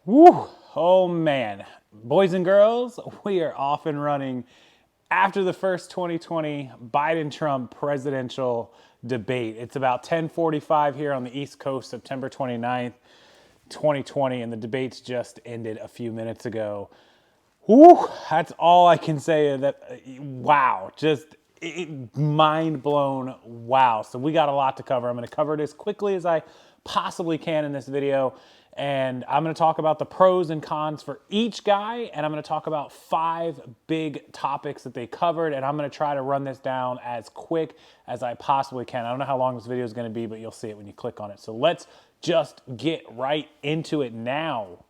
Woo! Oh man, boys and girls, we are off and running after the first 2020 Biden-Trump presidential debate. It's about 10:45 here on the East Coast, September 29th, 2020, and the debates just ended a few minutes ago. Woo! That's all I can say. Wow, just mind blown. Wow. So we got a lot to cover. I'm going to cover it as quickly as I possibly can in this video. And I'm going to talk about the pros and cons for each guy. And I'm going to talk about 5 big topics that they covered. And I'm going to try to run this down as quick as I possibly can. I don't know how long this video is going to be, but you'll see it when you click on it. So let's just get right into it now.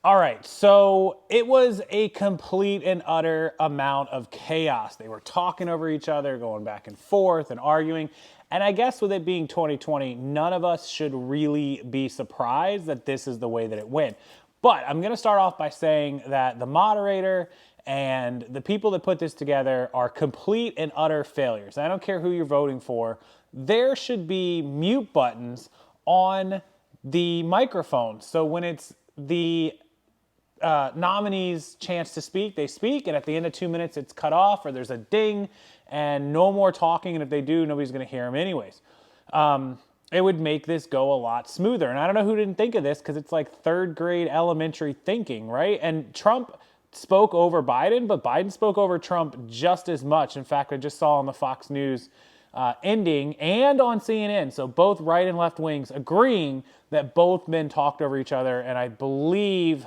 All right, so it was a complete and utter amount of chaos. They were talking over each other, going back and forth and arguing. And I guess with it being 2020, none of us should really be surprised that this is the way that it went. But I'm going to start off by saying that the moderator and the people that put this together are complete and utter failures. I don't care who you're voting for. There should be mute buttons on the microphone. So when it's the nominees' chance to speak, they speak, and at the end of 2 minutes, it's cut off, or there's a ding, and no more talking, and if they do, nobody's going to hear them anyways. It would make this go a lot smoother, and I don't know who didn't think of this, because it's like third grade elementary thinking, right? And Trump spoke over Biden, but Biden spoke over Trump just as much. In fact, I just saw on the Fox News ending and on CNN, so both right and left wings agreeing that both men talked over each other, and I believe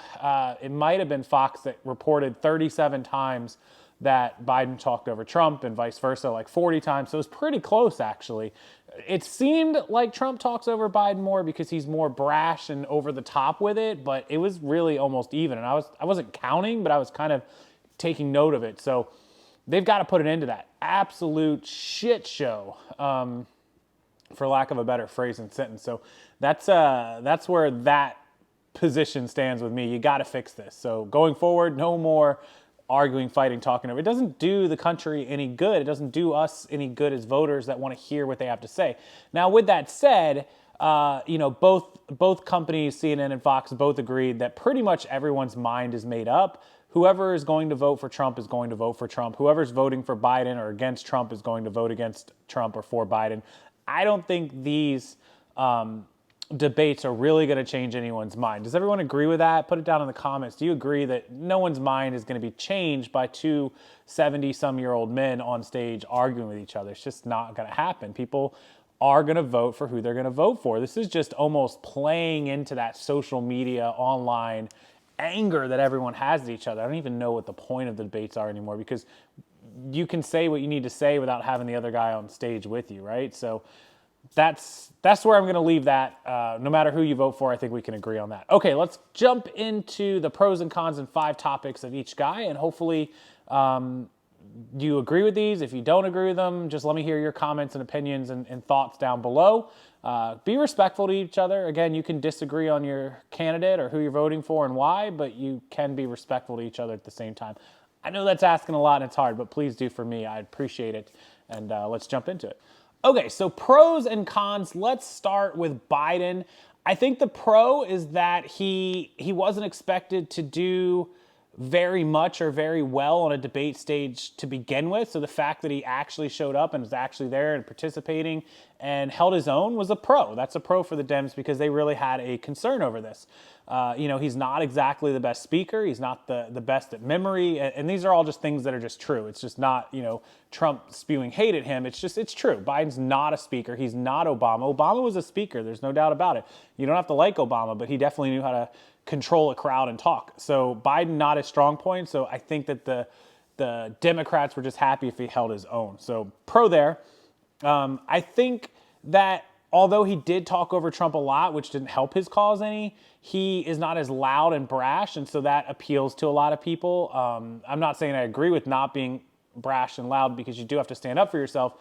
it might have been Fox that reported 37 times that Biden talked over Trump and vice versa, like 40 times, so it was pretty close actually. It seemed like Trump talks over Biden more because he's more brash and over the top with it, but it was really almost even, and I wasn't counting, but I was kind of taking note of it, so they've got to put an end to that absolute shit show, for lack of a better phrase and sentence. So that's where that position stands with me. You got to fix this. So going forward, no more arguing, fighting, talking over. It doesn't do the country any good. It doesn't do us any good as voters that want to hear what they have to say. Now, with that said, both companies, CNN and Fox, both agreed that pretty much everyone's mind is made up. Whoever is going to vote for Trump is going to vote for Trump. Whoever's voting for Biden or against Trump is going to vote against Trump or for Biden. I don't think these debates are really going to change anyone's mind. Does everyone agree with that? Put it down in the comments. Do you agree that no one's mind is going to be changed by two 70-some-year-old men on stage arguing with each other? It's just not going to happen. People are going to vote for who they're going to vote for. This is just almost playing into that social media, online anger that everyone has at each other. I don't even know what the point of the debates are anymore, because you can say what you need to say without having the other guy on stage with you, right? So that's where I'm going to leave that. No matter who you vote for, I think we can agree on that. Okay, let's jump into the pros and cons and 5 topics of each guy, and hopefully you agree with these. If you don't agree with them, just let me hear your comments and opinions and thoughts down below. Be respectful to each other. Again, you can disagree on your candidate or who you're voting for and why, but you can be respectful to each other at the same time. I know that's asking a lot and it's hard, but please do for me. I'd appreciate it. And let's jump into it. Okay, so pros and cons. Let's start with Biden. I think the pro is that he wasn't expected to do very much or very well on a debate stage to begin with. So the fact that he actually showed up and was actually there and participating and held his own was a pro. That's a pro for the Dems because they really had a concern over this. He's not exactly the best speaker. He's not the best at memory. And these are all just things that are just true. It's just not, Trump spewing hate at him. It's true. Biden's not a speaker. He's not Obama. Obama was a speaker. There's no doubt about it. You don't have to like Obama, but he definitely knew how to control a crowd and talk. So Biden, not his strong point. So I think that the Democrats were just happy if he held his own. So pro there. I think that although he did talk over Trump a lot, which didn't help his cause any, he is not as loud and brash, and so that appeals to a lot of people. I'm not saying I agree with not being brash and loud, because you do have to stand up for yourself,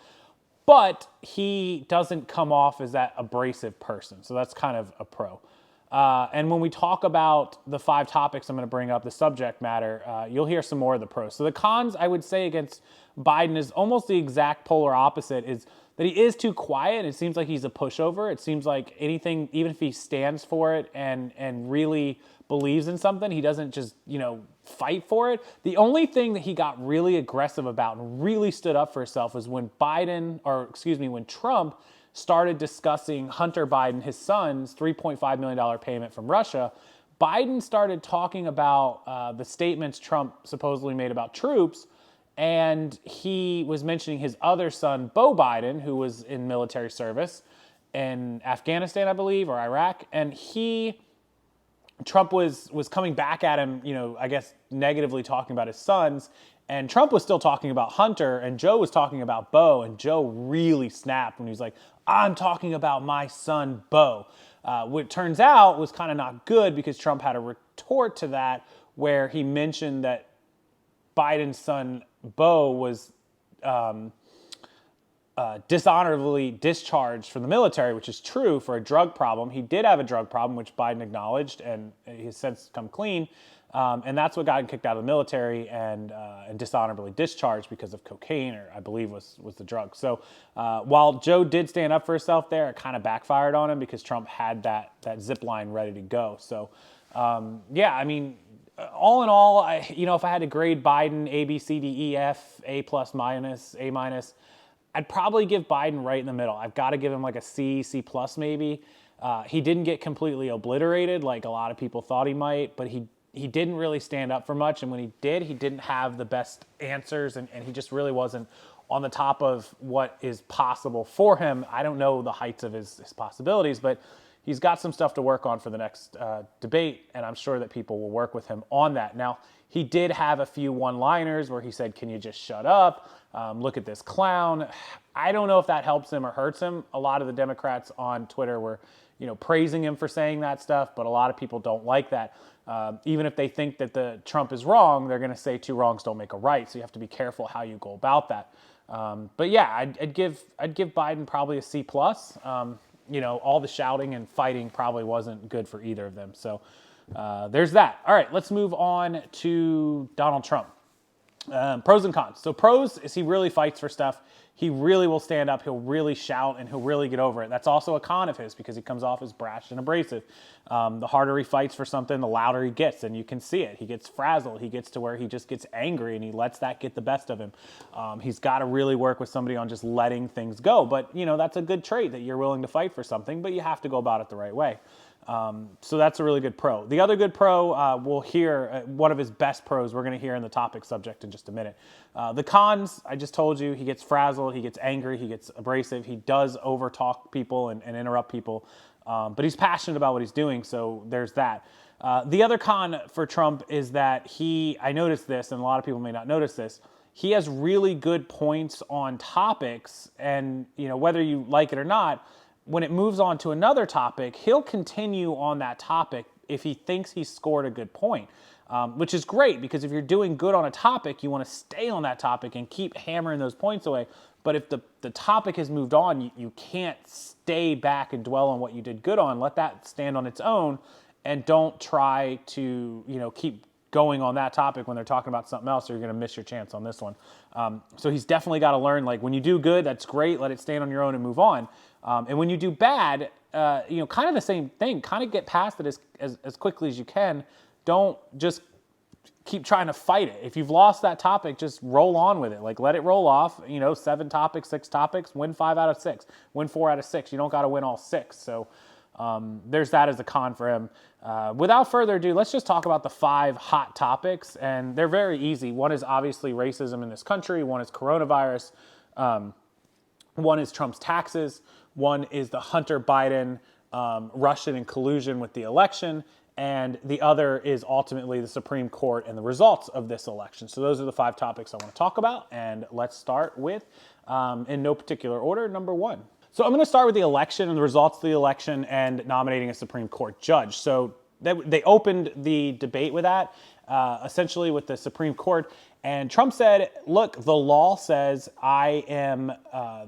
but he doesn't come off as that abrasive person, so that's kind of a pro. And when we talk about the 5 topics I'm going to bring up, the subject matter, you'll hear some more of the pros. So the cons, I would say, against Biden is almost the exact polar opposite. Is that he is too quiet. It seems like he's a pushover. It seems like anything, even if he stands for it and really believes in something, he doesn't just, fight for it. The only thing that he got really aggressive about and really stood up for himself was when when Trump started discussing Hunter Biden, his son's $3.5 million payment from Russia. Biden started talking about the statements Trump supposedly made about troops, and he was mentioning his other son, Beau Biden, who was in military service in Afghanistan, I believe, or Iraq, and Trump was coming back at him, I guess negatively talking about his sons, and Trump was still talking about Hunter, and Joe was talking about Beau, and Joe really snapped when he was like, I'm talking about my son, Beau. What turns out was kind of not good because Trump had a retort to that where he mentioned that Biden's son, Beau, was dishonorably discharged from the military, which is true for a drug problem. He did have a drug problem, which Biden acknowledged, and he's since come clean. And that's what got him kicked out of the military and dishonorably discharged because of cocaine, or I believe was the drug. So while Joe did stand up for himself there, it kind of backfired on him because Trump had that zip line ready to go. So I mean, all in all, if I had to grade Biden A, B, C, D, E, F, A plus minus, A minus, I'd probably give Biden right in the middle. I've got to give him like a C, C plus maybe. He didn't get completely obliterated like a lot of people thought he might, but he didn't really stand up for much. And when he did, he didn't have the best answers, and he just really wasn't on the top of what is possible for him. I don't know the heights of his possibilities, but he's got some stuff to work on for the next debate, and I'm sure that people will work with him on that. Now, he did have a few one-liners where he said, can you just shut up? Look at this clown. I don't know if that helps him or hurts him. A lot of the Democrats on Twitter were, praising him for saying that stuff, but a lot of people don't like that. Even if they think that the Trump is wrong, they're going to say two wrongs don't make a right. So you have to be careful how you go about that. But yeah, I'd give Biden probably a C plus. All the shouting and fighting probably wasn't good for either of them. So there's that. All right, let's move on to Donald Trump. Pros and cons. So pros is he really fights for stuff. He really will stand up. He'll really shout, and he'll really get over it. That's also a con of his because he comes off as brash and abrasive. The harder he fights for something, the louder he gets, and you can see it. He gets frazzled. He gets to where he just gets angry, and he lets that get the best of him. He's got to really work with somebody on just letting things go. But, that's a good trait that you're willing to fight for something, but you have to go about it the right way. So that's a really good pro. The other good pro, we'll hear one of his best pros we're going to hear in the topic subject in just a minute. The cons, I just told you, he gets frazzled, he gets angry, he gets abrasive, he does overtalk people and interrupt people, but he's passionate about what he's doing, so there's that. The other con for Trump is that I noticed this, and a lot of people may not notice this, he has really good points on topics, and whether you like it or not, when it moves on to another topic, he'll continue on that topic if he thinks he's scored a good point, which is great because if you're doing good on a topic, you want to stay on that topic and keep hammering those points away. But if the topic has moved on, you can't stay back and dwell on what you did good on. Let that stand on its own, and don't try to keep going on that topic when they're talking about something else, or you're going to miss your chance on this one. So he's definitely got to learn, like, when you do good, that's great, let it stand on your own and move on. And when you do bad, kind of the same thing, kind of get past it as quickly as you can. Don't just keep trying to fight it. If you've lost that topic, just roll on with it. Like, let it roll off, 7 topics, 6 topics, win 5 out of 6, win 4 out of 6. You don't got to win all 6. So there's that as a con for him. Without further ado, let's just talk about the 5 hot topics, and they're very easy. One is obviously racism in this country. One is coronavirus. One is Trump's taxes. One is the Hunter Biden Russian and collusion with the election. And the other is ultimately the Supreme Court and the results of this election. So those are the 5 topics I want to talk about. And let's start with, in no particular order, number 1. So I'm going to start with the election and the results of the election and nominating a Supreme Court judge. So they opened the debate with that, essentially with the Supreme Court. And Trump said, look, the law says I am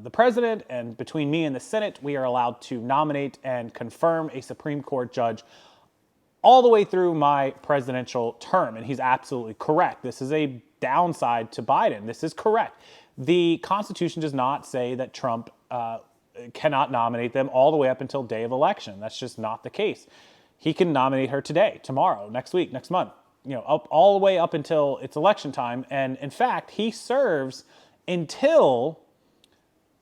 the president, and between me and the Senate, we are allowed to nominate and confirm a Supreme Court judge all the way through my presidential term. And he's absolutely correct. This is a downside to Biden. This is correct. The Constitution does not say that Trump cannot nominate them all the way up until day of election. That's just not the case. He can nominate her today, tomorrow, next week, next month, all the way up until it's election time. And in fact, he serves until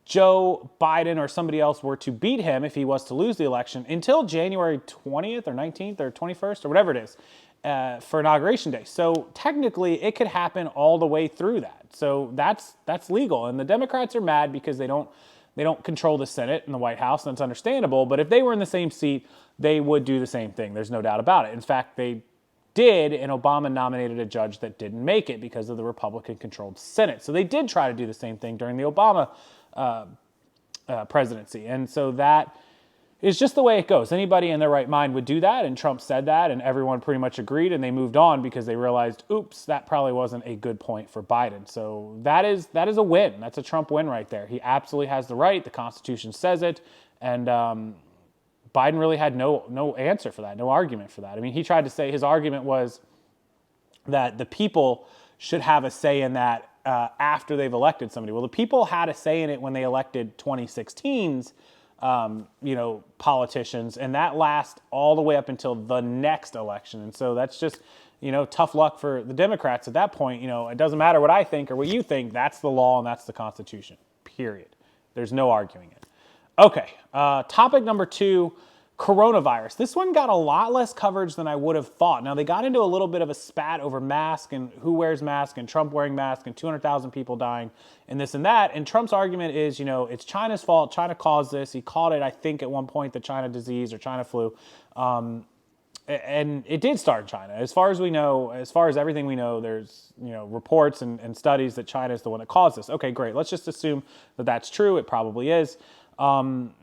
Joe Biden or somebody else were to beat him, if he was to lose the election, until January 20th or 19th or 21st or whatever it is for Inauguration Day. So technically, it could happen all the way through that. So that's legal. And the Democrats are mad because they don't control the Senate and the White House, and it's understandable. But if they were in the same seat, they would do the same thing. There's no doubt about it. In fact, they did, and Obama nominated a judge that didn't make it because of the Republican-controlled Senate. So they did try to do the same thing during the Obama presidency. And so that is just the way it goes. Anybody in their right mind would do that, and Trump said that, and everyone pretty much agreed, and they moved on because they realized, oops, that probably wasn't a good point for Biden. So that is a win. That's a Trump win right there. He absolutely has the right. The Constitution says it, and Biden really had no answer for that, no argument for that. I mean, he tried to say, his argument was that the people should have a say in that after they've elected somebody. Well, the people had a say in it when they elected 2016's politicians, and that lasts all the way up until the next election. And so that's just, tough luck for the Democrats at that point. It doesn't matter what I think or what you think. That's the law and that's the Constitution, period. There's no arguing it. Okay, topic number 2, coronavirus. This one got a lot less coverage than I would have thought. Now, they got into a little bit of a spat over mask and who wears mask and Trump wearing mask and 200,000 people dying and this and that. And Trump's argument is, it's China's fault. China caused this. He called it, I think, at one point, the China disease or China flu. And it did start in China. As far as we know, as far as everything we know, there's, reports and studies that China is the one that caused this. Okay, great. Let's just assume that that's true. It probably is. Trump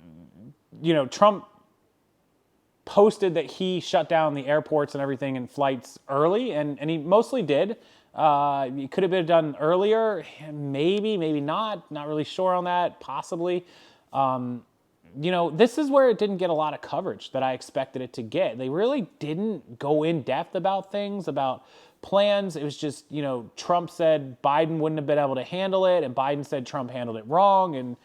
posted that he shut down the airports and everything and flights early, and he mostly did. He could have been done earlier, maybe not really sure on that, possibly. This is where it didn't get a lot of coverage that I expected it to get. They really didn't go in depth about things, about plans. It was just, Trump said Biden wouldn't have been able to handle it, and Biden said Trump handled it wrong, and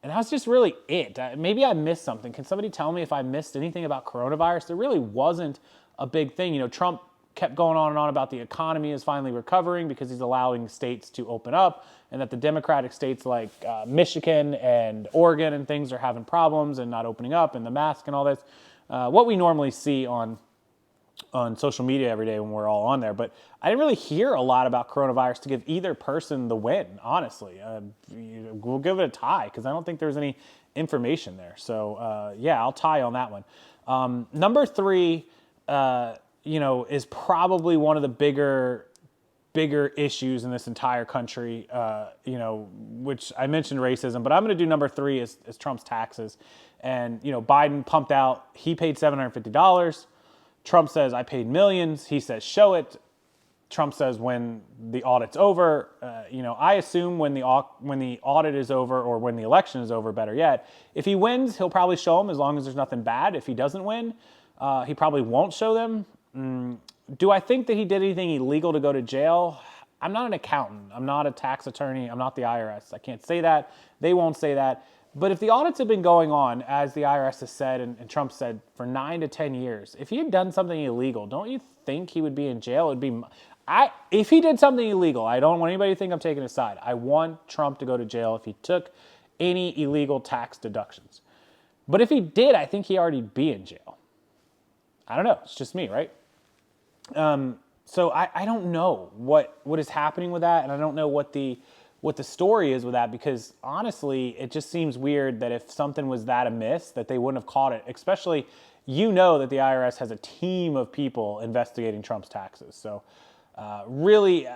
that was just really it. Maybe I missed something. Can somebody tell me if I missed anything about coronavirus? There really wasn't a big thing. Trump kept going on and on about the economy is finally recovering because he's allowing states to open up, and that the Democratic states like Michigan and Oregon and things are having problems and not opening up, and the mask and all this. What we normally see on social media every day when we're all on there. But I didn't really hear a lot about coronavirus to give either person the win, honestly. We'll give it a tie because I don't think there's any information there. So, I'll tie on that one. Number 3, is probably one of the bigger issues in this entire country, which I mentioned racism, but I'm going to do number 3 is Trump's taxes. And, Biden pumped out, he paid $750. Trump says, I paid millions. He says, show it. Trump says, when the audit's over, I assume when the audit is over, or when the election is over, better yet, if he wins, he'll probably show them as long as there's nothing bad. If he doesn't win, he probably won't show them. Do I think that he did anything illegal to go to jail? I'm not an accountant. I'm not a tax attorney. I'm not the IRS. I can't say that. They won't say that. But if the audits have been going on, as the IRS has said and Trump said, for 9 to 10 years, if he had done something illegal, don't you think he would be in jail? If he did something illegal, I don't want anybody to think I'm taking a side. I want Trump to go to jail if he took any illegal tax deductions. But if he did, I think he'd already be in jail. I don't know. It's just me, right? So I don't know what is happening with that, and I don't know what the story is with that, because honestly, it just seems weird that if something was that amiss, that they wouldn't have caught it, especially, that the IRS has a team of people investigating Trump's taxes. So really,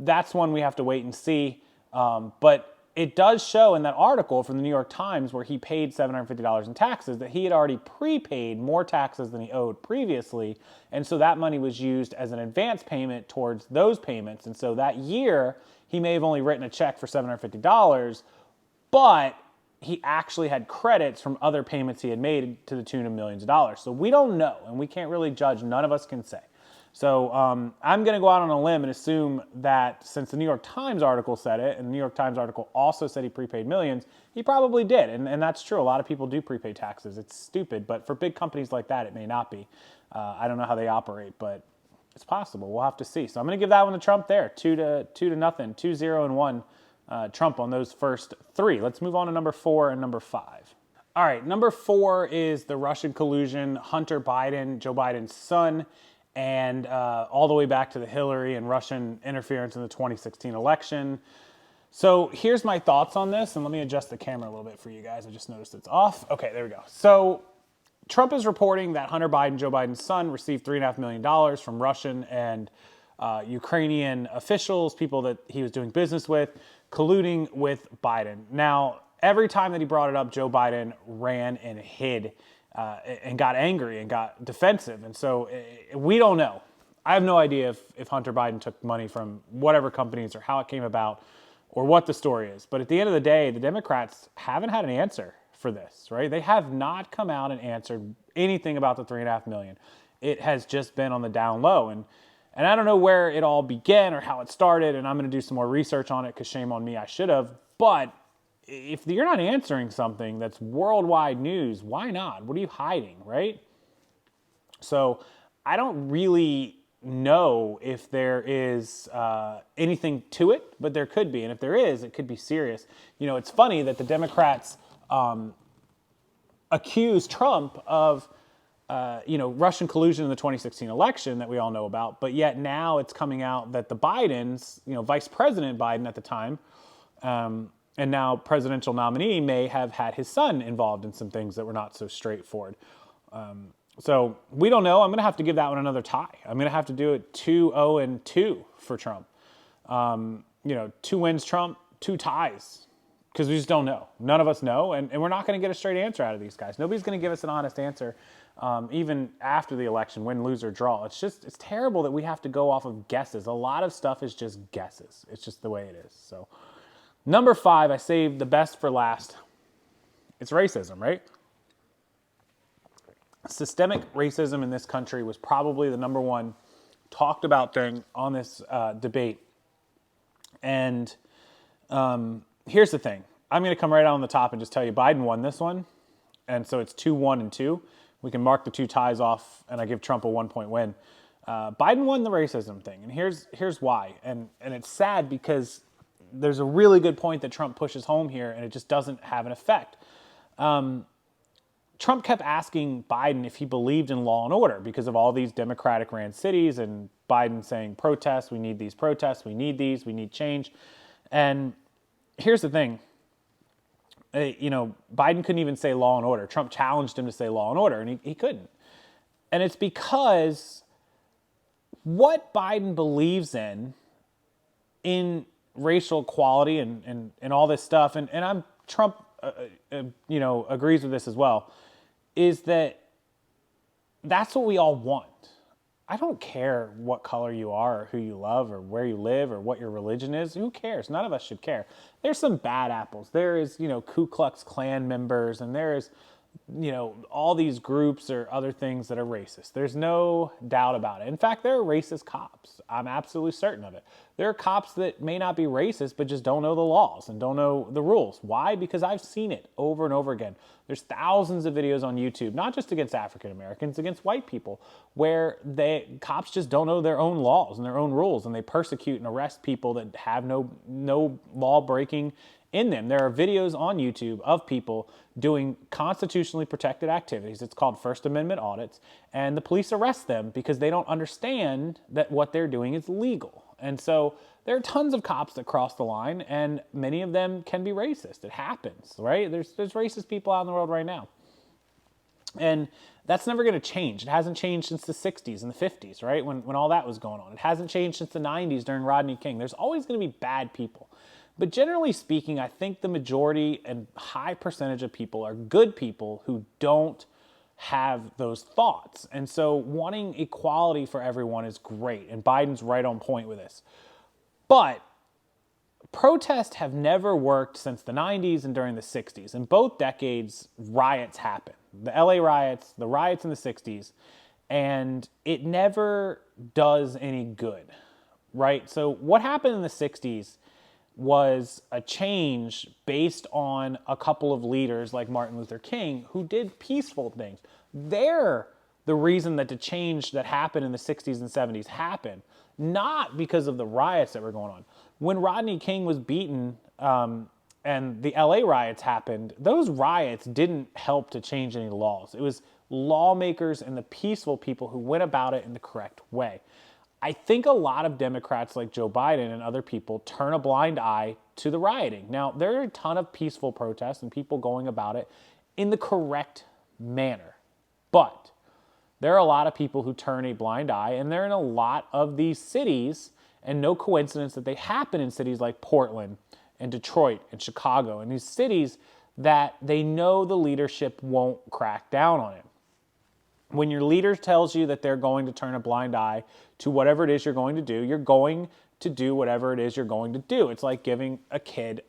that's one we have to wait and see. But it does show in that article from the New York Times where he paid $750 in taxes that he had already prepaid more taxes than he owed previously. And so that money was used as an advance payment towards those payments. And so that year, he may have only written a check for $750, but he actually had credits from other payments he had made to the tune of millions of dollars. So we don't know, and we can't really judge. None of us can say. So I'm going to go out on a limb and assume that since the New York Times article said it, and the New York Times article also said he prepaid millions, he probably did. And that's true. A lot of people do prepay taxes. It's stupid. But for big companies like that, it may not be. I don't know how they operate, but it's possible. We'll have to see. So I'm going to give that one to Trump there. 2-0, 2-1 Trump on those first three. Let's move on to number 4 and number 5. All right, number 4 is the Russian collusion, Hunter Biden, Joe Biden's son, and all the way back to the Hillary and Russian interference in the 2016 election. So here's my thoughts on this, and let me adjust the camera a little bit for you guys. I just noticed it's off. Okay, there we go. So Trump is reporting that Hunter Biden, Joe Biden's son, received $3.5 million from Russian and Ukrainian officials, people that he was doing business with, colluding with Biden. Now, every time that he brought it up, Joe Biden ran and hid and got angry and got defensive. And so we don't know. I have no idea if Hunter Biden took money from whatever companies or how it came about or what the story is. But at the end of the day, the Democrats haven't had an answer for this, right? They have not come out and answered anything about the $3.5 million. It has just been on the down low. And I don't know where it all began or how it started, and I'm going to do some more research on it because shame on me, I should have. But if you're not answering something that's worldwide news, why not? What are you hiding, right? So I don't really know if there is anything to it, but there could be. And if there is, it could be serious. You know, it's funny that the Democrats accuse Trump of Russian collusion in the 2016 election that we all know about, but yet now it's coming out that the Bidens, Vice President Biden at the time, and now presidential nominee may have had his son involved in some things that were not so straightforward. So we don't know. I'm going to have to give that one another tie. I'm going to have to do it 2-0-2 for Trump. 2 wins Trump, 2 ties. Because we just don't know. None of us know, and we're not going to get a straight answer out of these guys. Nobody's going to give us an honest answer, even after the election, win, lose, or draw. It's terrible that we have to go off of guesses. A lot of stuff is just guesses. It's just the way it is. So, number 5, I saved the best for last. It's racism, right? Systemic racism in this country was probably the number one talked about thing on this debate. And here's the thing. I'm going to come right out on the top and just tell you Biden won this one. And so it's 2-1-2. We can mark the 2 ties off, and I give Trump a 1-point win. Biden won the racism thing, and here's why. And it's sad because there's a really good point that Trump pushes home here, and it just doesn't have an effect. Trump kept asking Biden if he believed in law and order because of all these Democratic-ran cities, and Biden saying protests, we need these protests, we need these, we need change. And here's the thing. Biden couldn't even say law and order. Trump challenged him to say law and order, and he couldn't. And it's because what Biden believes in racial equality and all this stuff, and Trump agrees with this as well, is that that's what we all want. I don't care what color you are or who you love or where you live or what your religion is. Who cares? None of us should care. There's some bad apples. There is, Ku Klux Klan members, and there is, all these groups or other things that are racist. There's no doubt about it. In fact, there are racist cops. I'm absolutely certain of it. There are cops that may not be racist, but just don't know the laws and don't know the rules. Why? Because I've seen it over and over again. There's thousands of videos on YouTube, not just against African Americans, against white people, where cops just don't know their own laws and their own rules, and they persecute and arrest people that have no law breaking in them. There are videos on YouTube of people doing constitutionally protected activities. It's called First Amendment audits, and the police arrest them because they don't understand that what they're doing is legal. And so there are tons of cops that cross the line, and many of them can be racist. It happens, right? There's racist people out in the world right now. And that's never going to change. It hasn't changed since the 60s and the 50s, right? When all that was going on. It hasn't changed since the 90s during Rodney King. There's always going to be bad people. But generally speaking, I think the majority and high percentage of people are good people who don't have those thoughts. And so wanting equality for everyone is great. And Biden's right on point with this. But protests have never worked since the 90s and during the 60s. In both decades, riots happened. The LA riots, the riots in the 60s. and it never does any good, right? So what happened in the 60s was a change based on a couple of leaders like Martin Luther King who did peaceful things. They're the reason that the change that happened in the 60s and 70s happened, not because of the riots that were going on. When Rodney King was beaten and the LA riots happened, those riots didn't help to change any laws. It was lawmakers and the peaceful people who went about it in the correct way. I think a lot of Democrats like Joe Biden and other people turn a blind eye to the rioting. Now, there are a ton of peaceful protests and people going about it in the correct manner. But there are a lot of people who turn a blind eye, and they're in a lot of these cities, and no coincidence that they happen in cities like Portland and Detroit and Chicago, and these cities that they know the leadership won't crack down on it. When your leader tells you that they're going to turn a blind eye to whatever it is you're going to do, you're going to do whatever it is you're going to do. It's like giving a kid,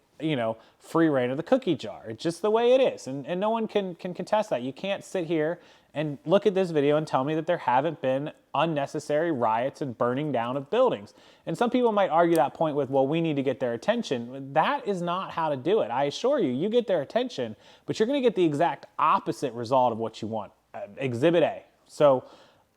free reign of the cookie jar. It's just the way it is. And no one can contest that. You can't sit here and look at this video and tell me that there haven't been unnecessary riots and burning down of buildings. And some people might argue that point with, well, we need to get their attention. That is not how to do it. I assure you, you get their attention, but you're going to get the exact opposite result of what you want. Exhibit A. So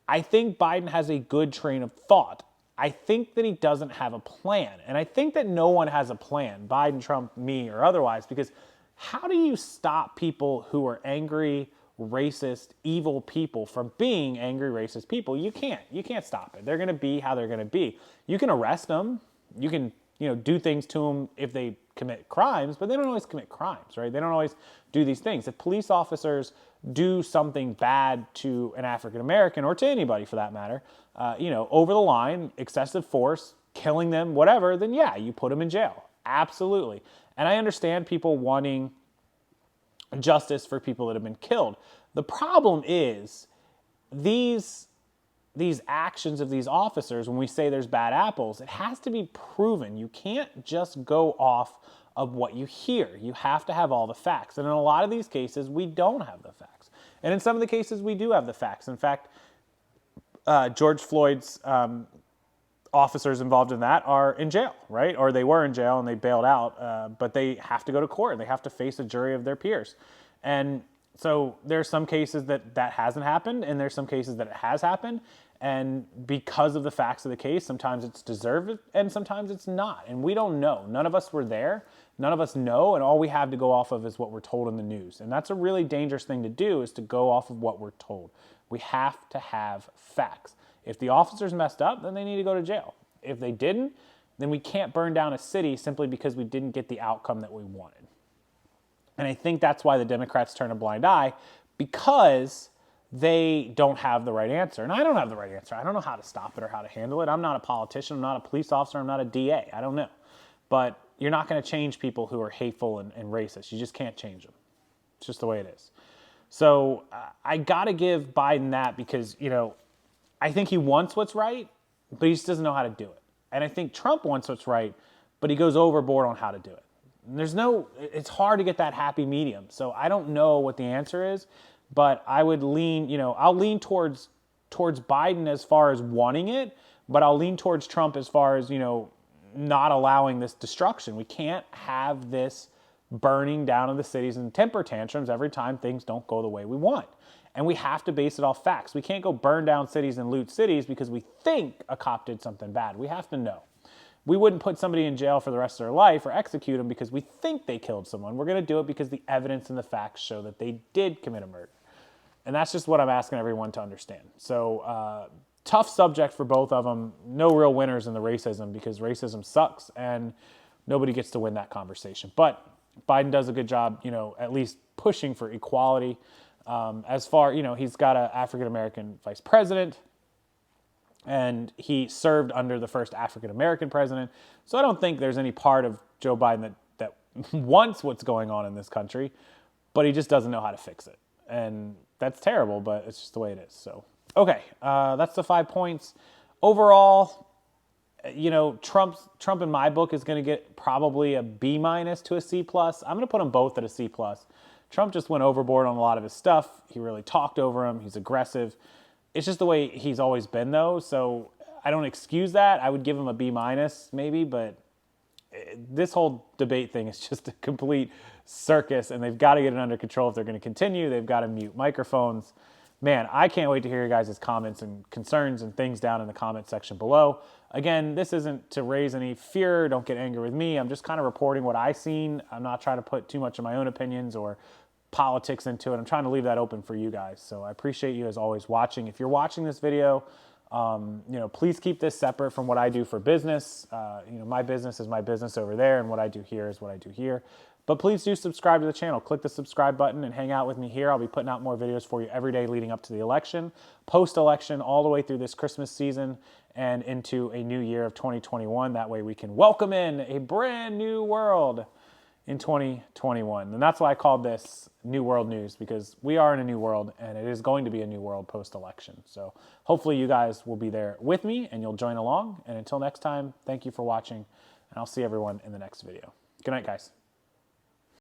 I think Biden has a good train of thought. I think that he doesn't have a plan. And I think that no one has a plan, Biden, Trump, me, or otherwise, because how do you stop people who are angry, racist, evil people from being angry, racist people? You can't. You can't stop it. They're going to be how they're going to be. You can arrest them. You can, do things to them if they commit crimes, but they don't always commit crimes, right? They don't always do these things. If police officers do something bad to an African American or to anybody for that matter, over the line, excessive force, killing them, whatever, then yeah, you put them in jail. Absolutely. And I understand people wanting justice for people that have been killed. The problem is these actions of these officers, when we say there's bad apples, it has to be proven. You can't just go off of what you hear. You have to have all the facts. And in a lot of these cases, we don't have the facts. And in some of the cases, we do have the facts. In fact, George Floyd's officers involved in that are in jail, right? Or they were in jail and they bailed out, but they have to go to court. They have to face a jury of their peers. And so there's some cases that hasn't happened, and there's some cases that it has happened. And because of the facts of the case, sometimes it's deserved and sometimes it's not. And we don't know. None of us were there. None of us know. And all we have to go off of is what we're told in the news. And that's a really dangerous thing to do, is to go off of what we're told. We have to have facts. If the officers messed up, then they need to go to jail. If they didn't, then we can't burn down a city simply because we didn't get the outcome that we wanted. And I think that's why the Democrats turn a blind eye, because they don't have the right answer. And I don't have the right answer. I don't know how to stop it or how to handle it. I'm not a politician. I'm not a police officer. I'm not a DA. I don't know. But you're not going to change people who are hateful and racist. You just can't change them. It's just the way it is. So I got to give Biden that, because, I think he wants what's right, but he just doesn't know how to do it. And I think Trump wants what's right, but he goes overboard on how to do it. And it's hard to get that happy medium. So I don't know what the answer is, but I would lean, I'll lean towards Biden as far as wanting it, but I'll lean towards Trump as far as, not allowing this destruction. We can't have this burning down of the cities and temper tantrums every time things don't go the way we want. And we have to base it off facts. We can't go burn down cities and loot cities because we think a cop did something bad. We have to know. We wouldn't put somebody in jail for the rest of their life or execute them because we think they killed someone. We're going to do it because the evidence and the facts show that they did commit a murder. And that's just what I'm asking everyone to understand. So tough subject for both of them. No real winners in the racism, because racism sucks and nobody gets to win that conversation. But Biden does a good job, at least pushing for equality. As far, he's got an African-American vice president, and he served under the first African-American president. So I don't think there's any part of Joe Biden that wants what's going on in this country, but he just doesn't know how to fix it. And that's terrible, but it's just the way it is. So, okay, that's the 5 points. Overall, Trump in my book is going to get probably a B- to a C+. I'm going to put them both at a C+. Trump just went overboard on a lot of his stuff. He really talked over him. He's aggressive. It's just the way he's always been, though. So I don't excuse that. I would give him a B minus maybe, but this whole debate thing is just a complete circus, and they've got to get it under control if they're going to continue. They've got to mute microphones. Man, I can't wait to hear your guys' comments and concerns and things down in the comment section below. Again, this isn't to raise any fear. Don't get angry with me. I'm just kind of reporting what I've seen. I'm not trying to put too much of my own opinions or politics into it. I'm trying to leave that open for you guys. So I appreciate you as always watching. If you're watching this video, please keep this separate from what I do for business. My business is my business over there, and what I do here is what I do here. But please do subscribe to the channel. Click the subscribe button and hang out with me here. I'll be putting out more videos for you every day leading up to the election, post-election, all the way through this Christmas season and into a new year of 2021. That way we can welcome in a brand new world in 2021. And that's why I called this New World News, because we are in a new world, and it is going to be a new world post-election. So hopefully you guys will be there with me and you'll join along. And until next time, thank you for watching, and I'll see everyone in the next video. Good night, guys.